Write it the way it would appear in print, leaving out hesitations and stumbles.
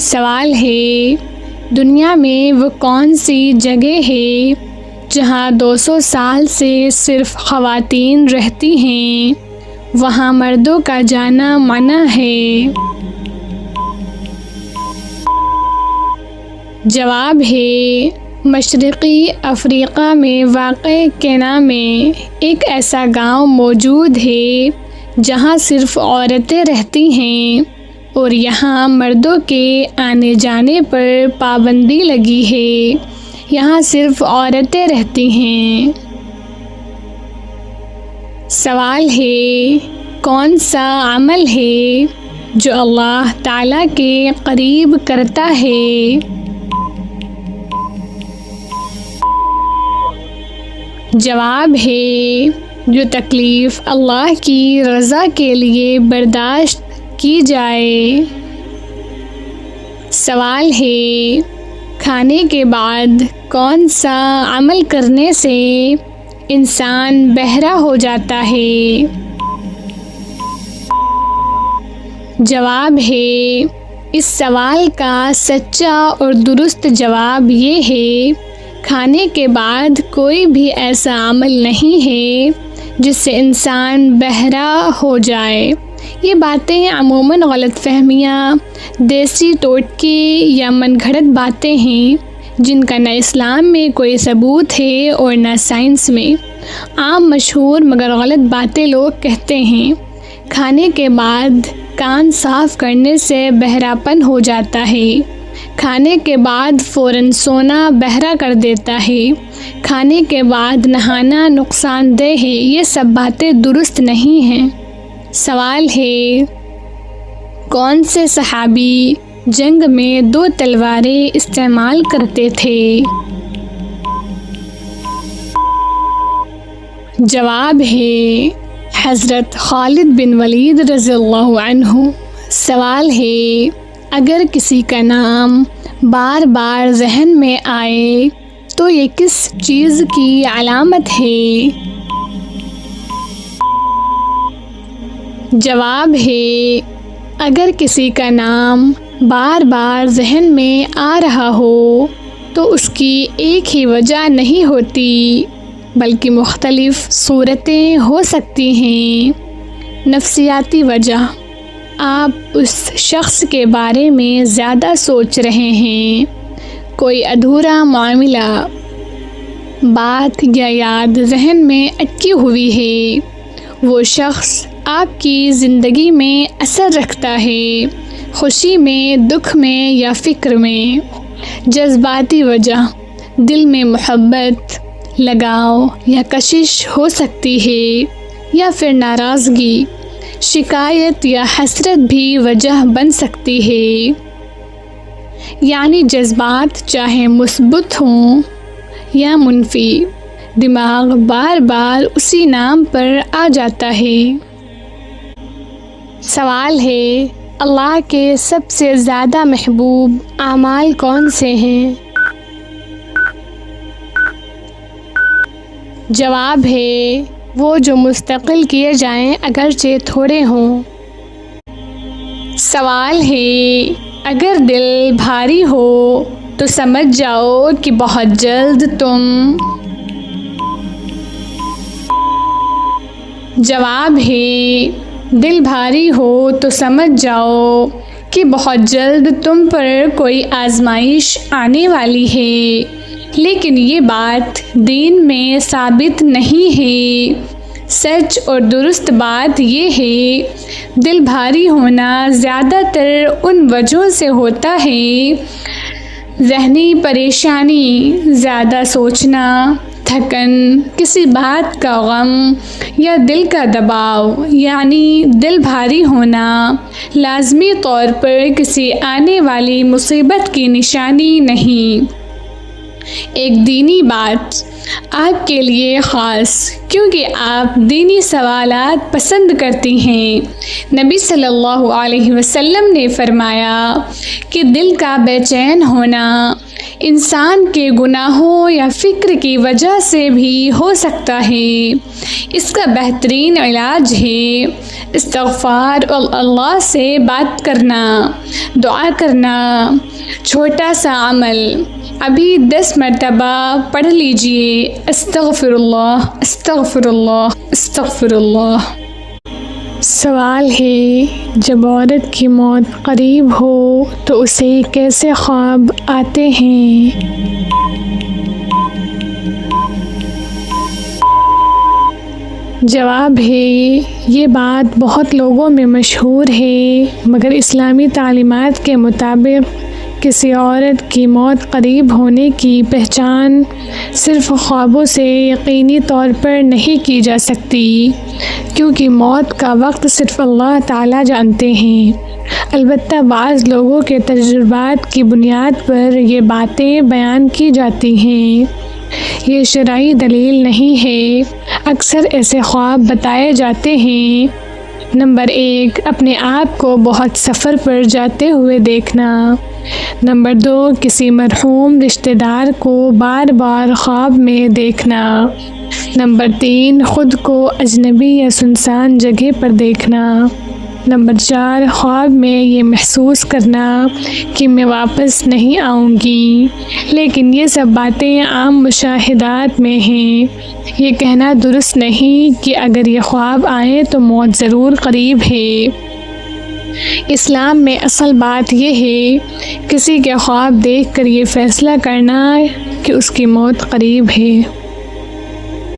سوال ہے، دنیا میں وہ کون سی جگہ ہے جہاں 200 سال سے صرف خواتین رہتی ہیں، وہاں مردوں کا جانا منع ہے؟ جواب ہے، مشرقی افریقہ میں واقع کینا میں ایک ایسا گاؤں موجود ہے جہاں صرف عورتیں رہتی ہیں اور یہاں مردوں کے آنے جانے پر پابندی لگی ہے، یہاں صرف عورتیں رہتی ہیں۔ سوال ہے، کون سا عمل ہے جو اللہ تعالیٰ کے قریب کرتا ہے؟ جواب ہے، جو تکلیف اللہ کی رضا کے لیے برداشت کی جائے۔ سوال ہے، کھانے کے بعد کون سا عمل کرنے سے انسان بہرا ہو جاتا ہے؟ جواب ہے، اس سوال کا سچا اور درست جواب یہ ہے، کھانے کے بعد کوئی بھی ایسا عمل نہیں ہے جس سے انسان بہرا ہو جائے۔ یہ باتیں عموماً غلط فہمیاں، دیسی ٹوٹکے یا من گھڑت باتیں ہیں جن کا نہ اسلام میں کوئی ثبوت ہے اور نہ سائنس میں۔ عام مشہور مگر غلط باتیں لوگ کہتے ہیں۔ کھانے کے بعد کان صاف کرنے سے بہراپن ہو جاتا ہے، کھانے کے بعد فوراً سونا بہرا کر دیتا ہے، کھانے کے بعد نہانا نقصان دہ ہے، یہ سب باتیں درست نہیں ہیں۔ سوال ہے، کون سے صحابی جنگ میں 2 تلواریں استعمال کرتے تھے؟ جواب ہے، حضرت خالد بن ولید رضی اللہ عنہ۔ سوال ہے، اگر کسی کا نام بار بار ذہن میں آئے تو یہ کس چیز کی علامت ہے؟ جواب ہے، اگر کسی کا نام بار بار ذہن میں آ رہا ہو تو اس کی ایک ہی وجہ نہیں ہوتی بلکہ مختلف صورتیں ہو سکتی ہیں۔ نفسیاتی وجہ، آپ اس شخص کے بارے میں زیادہ سوچ رہے ہیں، کوئی ادھورا معاملہ، بات یا یاد ذہن میں اٹکی ہوئی ہے، وہ شخص آپ کی زندگی میں اثر رکھتا ہے، خوشی میں، دکھ میں یا فکر میں۔ جذباتی وجہ، دل میں محبت، لگاؤ یا کشش ہو سکتی ہے یا پھر ناراضگی، شکایت یا حسرت بھی وجہ بن سکتی ہے۔ یعنی جذبات چاہے مثبت ہوں یا منفی، دماغ بار بار اسی نام پر آ جاتا ہے۔ سوال ہے، اللہ کے سب سے زیادہ محبوب اعمال کون سے ہیں؟ جواب ہے، وہ جو مستقل کیے جائیں اگرچہ تھوڑے ہوں۔ سوال ہے، اگر دل بھاری ہو تو سمجھ جاؤ کہ بہت جلد تم۔ جواب ہے، دل بھاری ہو تو سمجھ جاؤ کہ بہت جلد تم پر کوئی آزمائش آنے والی ہے، لیکن یہ بات دین میں ثابت نہیں ہے۔ سچ اور درست بات یہ ہے، دل بھاری ہونا زیادہ تر ان وجہوں سے ہوتا ہے، ذہنی پریشانی، زیادہ سوچنا، تھکن، کسی بات کا غم یا دل کا دباؤ۔ یعنی دل بھاری ہونا لازمی طور پر کسی آنے والی مصیبت کی نشانی نہیں۔ ایک دینی بات آپ کے لیے خاص، کیونکہ آپ دینی سوالات پسند کرتی ہیں۔ نبی صلی اللہ علیہ وسلم نے فرمایا کہ دل کا بے چین ہونا انسان کے گناہوں یا فکر کی وجہ سے بھی ہو سکتا ہے۔ اس کا بہترین علاج ہے استغفار اور اللہ سے بات کرنا، دعا کرنا، چھوٹا سا عمل ابھی 10 مرتبہ پڑھ لیجئے، استغفر اللہ استغفر اللہ استغفر اللہ۔ سوال ہے، جب عورت کی موت قریب ہو تو اسے کیسے خواب آتے ہیں؟ جواب ہے، یہ بات بہت لوگوں میں مشہور ہے، مگر اسلامی تعلیمات کے مطابق کسی عورت کی موت قریب ہونے کی پہچان صرف خوابوں سے یقینی طور پر نہیں کی جا سکتی، کیونکہ موت کا وقت صرف اللہ تعالیٰ جانتے ہیں۔ البتہ بعض لوگوں کے تجربات کی بنیاد پر یہ باتیں بیان کی جاتی ہیں۔ یہ شرعی دلیل نہیں ہے، اکثر ایسے خواب بتائے جاتے ہیں۔ نمبر 1، اپنے آپ کو بہت سفر پر جاتے ہوئے دیکھنا۔ نمبر 2، کسی مرحوم رشتہ دار کو بار بار خواب میں دیکھنا۔ نمبر 3، خود کو اجنبی یا سنسان جگہ پر دیکھنا۔ نمبر 4، خواب میں یہ محسوس کرنا کہ میں واپس نہیں آؤں گی، لیکن یہ سب باتیں عام مشاہدات میں ہیں۔ یہ کہنا درست نہیں کہ اگر یہ خواب آئیں تو موت ضرور قریب ہے۔ اسلام میں اصل بات یہ ہے کسی کے خواب دیکھ کر یہ فیصلہ کرنا کہ اس کی موت قریب ہے۔